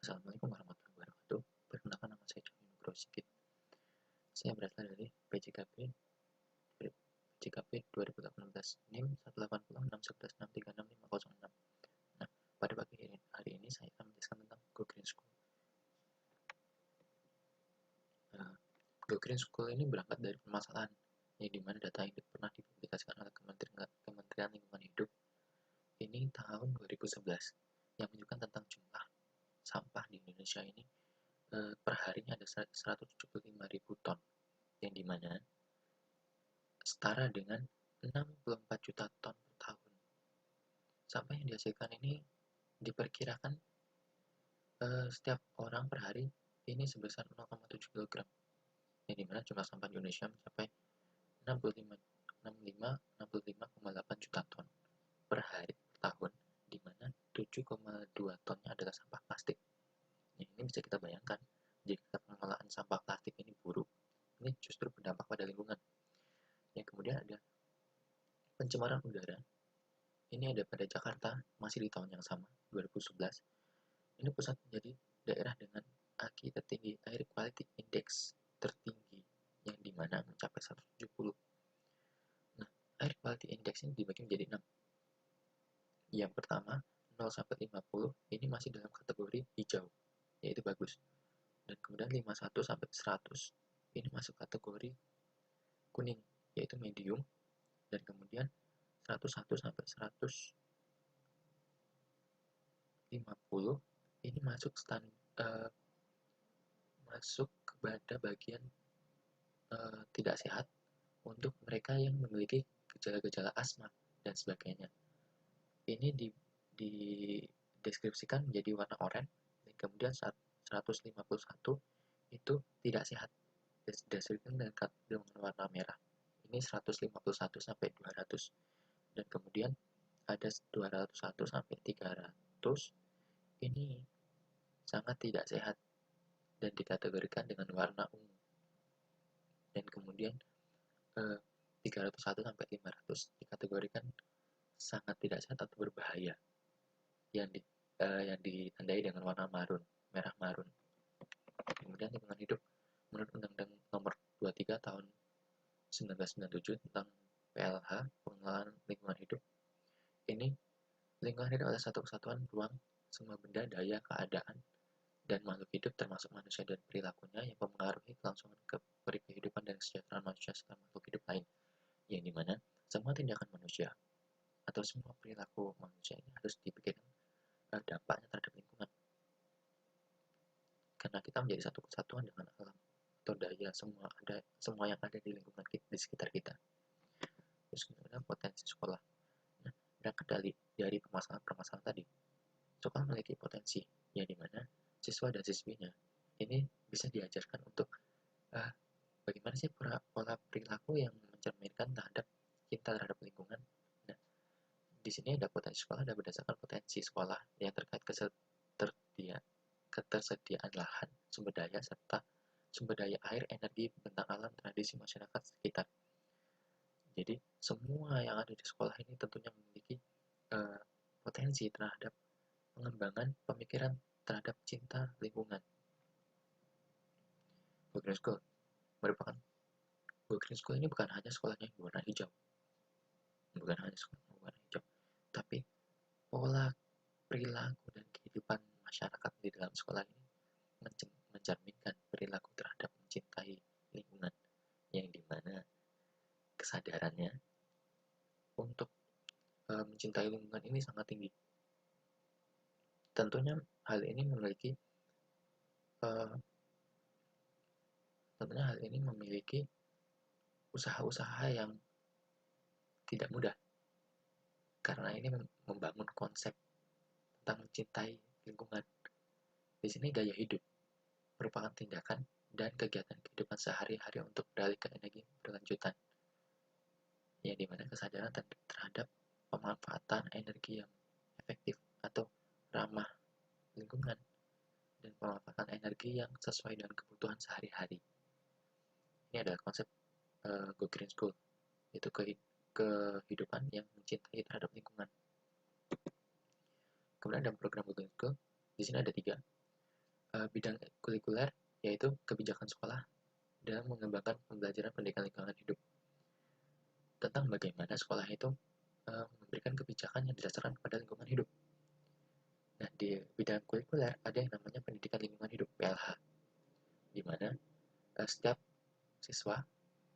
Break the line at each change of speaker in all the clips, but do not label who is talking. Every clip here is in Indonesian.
Assalamualaikum warahmatullahi wabarakatuh. Perkenalkan, nama saya Cahyo Nugroho Sigit. Saya berasal dari PJKP 2018 NIM 1806116366506. Nah, pada pagi hari ini saya akan menjelaskan tentang Go Green School. Go Green School ini berangkat dari permasalahan yang dimana data ini pernah dipublikasikan oleh Kementerian Lingkungan Hidup ini tahun 2011 yang menunjukkan tentang jumlah sampah di Indonesia ini perharinya ada 175.000 ton, yang dimana setara dengan 64 juta ton per tahun. Sampah yang dihasilkan ini diperkirakan setiap orang per hari ini sebesar 0,7 kg, yang dimana jumlah sampah di Indonesia mencapai 65,8 juta ton per hari per tahun, dimana 7,2 tonnya adalah sampah plastik. Ini bisa kita bayangkan, jika pengelolaan sampah plastik ini buruk, ini justru berdampak pada lingkungan. Yang kemudian ada pencemaran udara. Ini ada pada Jakarta, masih di tahun yang sama, 2011. Ini pusat menjadi daerah dengan AQI tertinggi, Air Quality Index tertinggi, yang dimana mencapai 170. Nah, Air Quality Index ini dibagi menjadi 6. Yang pertama, 0 sampai 50, ini masih dalam kategori hijau, yaitu bagus. Dan kemudian 51 sampai 100, ini masuk kategori kuning, yaitu medium. Dan kemudian 101 sampai 150, ini masuk kepada bagian tidak sehat untuk mereka yang memiliki gejala-gejala asma dan sebagainya. Ini dideskripsikan menjadi warna oranye, dan kemudian 151 itu tidak sehat, dideskripsikan dengan warna merah. Ini 151 sampai 200, dan kemudian ada 201 sampai 300, ini sangat tidak sehat dan dikategorikan dengan warna ungu. Dan kemudian 301 sampai 500 dikategorikan sangat tidak sehat atau berbahaya, yang ditandai dengan warna marun, merah marun. Kemudian lingkungan hidup, menurut Undang-Undang Nomor 23 Tahun 1997 tentang PLH, pengelolaan lingkungan hidup, ini lingkungan hidup adalah satu kesatuan ruang semua benda, daya, keadaan, dan makhluk hidup termasuk manusia dan perilakunya yang mempengaruhi kelangsungan kehidupan dan kesejahteraan manusia serta makhluk hidup lain, yang dimana semua tindakan manusia atau semua perilaku manusia ini harus dipikirkan dampaknya terhadap lingkungan, karena kita menjadi satu kesatuan dengan alam atau daya semua yang ada di lingkungan kita, di sekitar kita. Terus kemudian potensi sekolah. Nah, berangkat dari permasalahan tadi, sekolah memiliki potensi yang dimana siswa dan siswinya ini bisa diajarkan untuk bagaimana sih pola perilaku yang mencerminkan cinta terhadap lingkungan. Nah, di sini ada potensi sekolah, ada berdasarkan potensi sekolah yang terkait ketersediaan lahan, sumber daya, serta sumber daya air, energi, bentang alam, tradisi masyarakat sekitar. Jadi semua yang ada di sekolah ini tentunya memiliki potensi terhadap pengembangan pemikiran terhadap cinta lingkungan. Go Green School merupakan Go Green School ini bukan hanya sekolahnya yang berwarna hijau, tapi pola perilaku dan kehidupan masyarakat di dalam sekolah ini mencerminkan perilaku terhadap mencintai lingkungan, yang dimana kesadarannya untuk mencintai lingkungan ini sangat tinggi. Tentunya hal ini memiliki usaha-usaha yang tidak mudah, karena ini membangun konsep tentang mencintai lingkungan. Di sini gaya hidup merupakan tindakan dan kegiatan kehidupan sehari-hari untuk beralih ke energi berkelanjutan, yang dimana kesadaran terhadap pemanfaatan energi yang efektif atau ramah lingkungan dan pemanfaatan energi yang sesuai dengan kebutuhan sehari-hari. Ini adalah konsep Go Green School, yaitu kehidupan yang mencintai terhadap lingkungan. Kemudian ada program Go Green School, di sini ada 3. bidang kulikuler, yaitu kebijakan sekolah dalam mengembangkan pembelajaran pendidikan lingkungan hidup, tentang bagaimana sekolah itu memberikan kebijakan yang didasarkan pada lingkungan hidup. Nah, di bidang kulikuler ada yang namanya pendidikan lingkungan hidup (PLH), di mana setiap siswa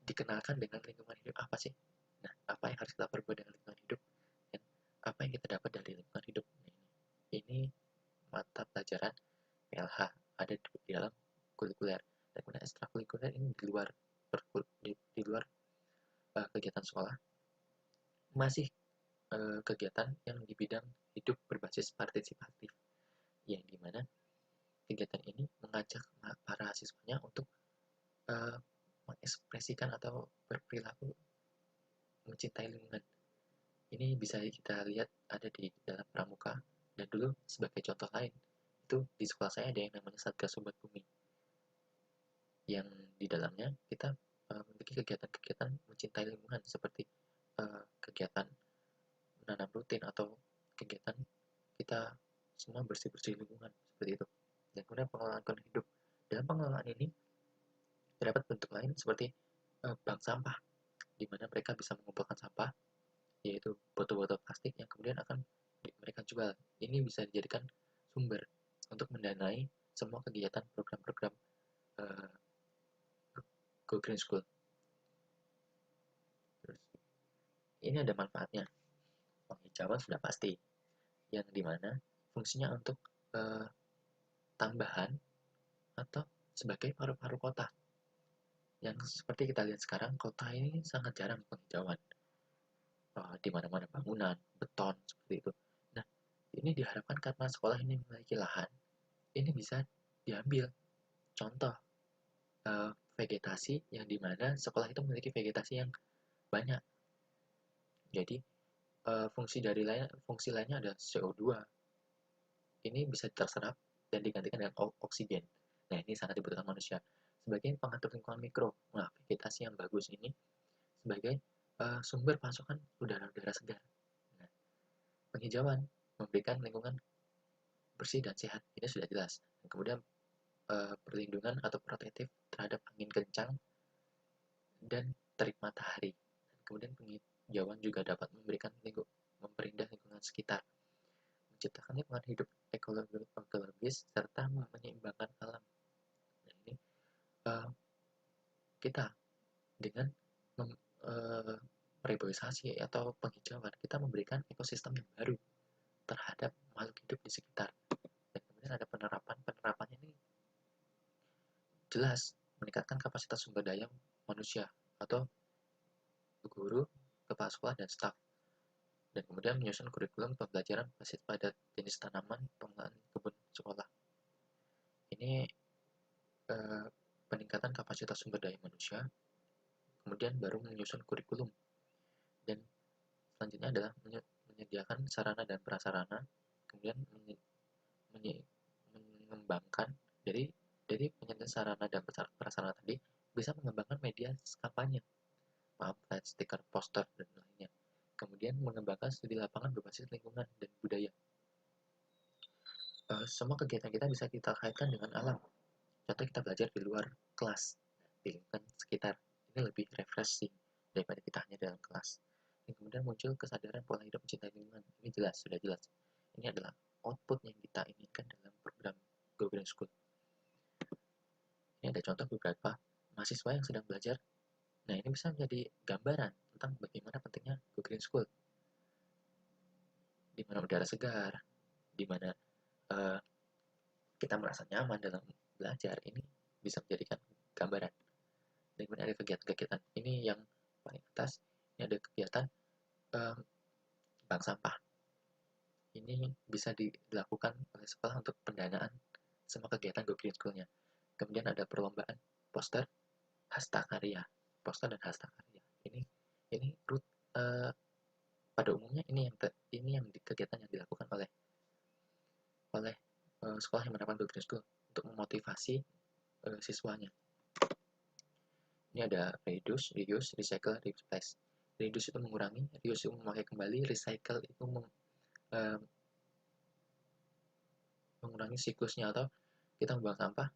dikenalkan dengan lingkungan hidup apa sih. Nah, apa yang harus kita perbuat dengan lingkungan hidup dan apa yang kita dapat dari lingkungan hidup. Ini mata pelajaran PLH ada di dalam kulikuler. Dan kemudian ekstrakurikuler ini di luar kegiatan sekolah, masih kegiatan yang di bidang hidup berbasis partisipatif, yang dimana kegiatan ini mengajak para siswanya untuk mengekspresikan atau berperilaku mencintai lingkungan. Ini bisa kita lihat ada di dalam pramuka, dan dulu sebagai contoh lain, itu di sekolah saya ada yang namanya Satgas Sumber Bumi, yang di dalamnya kita memiliki kegiatan-kegiatan mencintai lingkungan seperti kegiatan menanam rutin atau kegiatan kita semua bersih-bersih lingkungan seperti itu. Dan kemudian pengelolaan lingkungan hidup. Dalam pengelolaan ini terdapat bentuk lain seperti bank sampah, di mana mereka bisa mengumpulkan sampah, yaitu botol-botol plastik yang kemudian akan mereka jual. Ini bisa dijadikan sumber untuk mendanai semua kegiatan program-program Go Green School. Terus, ini ada manfaatnya. Penghijauan sudah pasti, yang dimana fungsinya untuk tambahan atau sebagai paru-paru kota. Yang seperti kita lihat sekarang, kota ini sangat jarang penghijauan. Di mana-mana bangunan, beton, seperti itu. Nah, ini diharapkan karena sekolah ini memiliki lahan, ini bisa diambil contoh vegetasi yang dimana sekolah itu memiliki vegetasi yang banyak. Jadi fungsi lainnya ada CO2. Ini bisa terserap dan digantikan dengan oksigen. Nah, ini sangat dibutuhkan manusia sebagai pengatur lingkungan mikro. Nah, vegetasi yang bagus ini sebagai sumber pasokan udara-udara segar. Nah, penghijauan memberikan lingkungan bersih dan sehat, ini sudah jelas. Dan kemudian perlindungan atau protektif terhadap angin kencang dan terik matahari. Dan kemudian penghijauan juga dapat memperindah lingkungan sekitar, menciptakan lingkungan hidup ekologis serta menyeimbangkan alam. Nah, ini kita dengan reboisasi atau penghijauan, kita memberikan ekosistem yang baru terhadap makhluk hidup di sekitar. Dan kemudian ada penerapannya ini jelas meningkatkan kapasitas sumber daya manusia atau guru, kepala sekolah, dan staf. Dan kemudian menyusun kurikulum pembelajaran basis pada jenis tanaman pengelolaan kebun sekolah. Ini peningkatan kapasitas sumber daya manusia, kemudian baru menyusun kurikulum. Dan selanjutnya adalah menyediakan sarana dan prasarana, kemudian mengembangkan dari penyediaan sarana dan prasarana tadi bisa mengembangkan media kampanye, pamflet, stiker, poster, dan lainnya. Kemudian mengembangkan studi lapangan berbasis lingkungan dan budaya. Semua kegiatan kita bisa kita kaitkan dengan alam. Contoh, kita belajar di luar kelas, di lingkungan sekitar. Ini lebih refreshing daripada kita hanya dalam kelas. Dan kemudian muncul kesadaran pola hidup mencintai lingkungan. Ini jelas, sudah jelas. Ini adalah output yang kita inginkan dalam program Go Green School. Ini ada contoh beberapa mahasiswa yang sedang belajar. Nah, ini bisa menjadi gambaran tentang bagaimana pentingnya Go Green School. Di mana udara segar, di mana kita merasa nyaman dalam belajar, ini bisa menjadikan gambaran. Dan kemudian ada kegiatan-kegiatan ini yang paling atas, ini ada kegiatan bank sampah. Ini bisa dilakukan oleh sekolah untuk pendanaan semua kegiatan Go Green School-nya. Kemudian ada perlombaan poster hasta karya, poster dan hasta karya. Ini pada umumnya ini yang kegiatan yang dilakukan oleh sekolah yang menerapkan Go Green School untuk memotivasi siswanya. Ini ada reduce, reuse, recycle, replace. Reduce itu mengurangi, reuse itu memakai kembali, recycle itu mengurangi siklusnya atau kita membuang sampah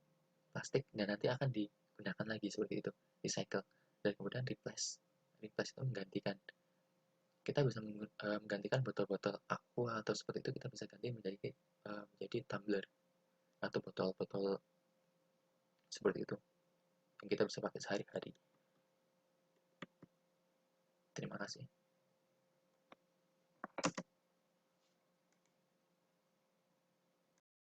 plastik dan nanti akan digunakan lagi seperti itu, recycle, dan kemudian replace. Replace itu menggantikan. Kita bisa menggantikan botol-botol aqua atau seperti itu, kita bisa ganti menjadi tumbler atau botol-botol seperti itu yang kita bisa pakai sehari-hari. Terima kasih.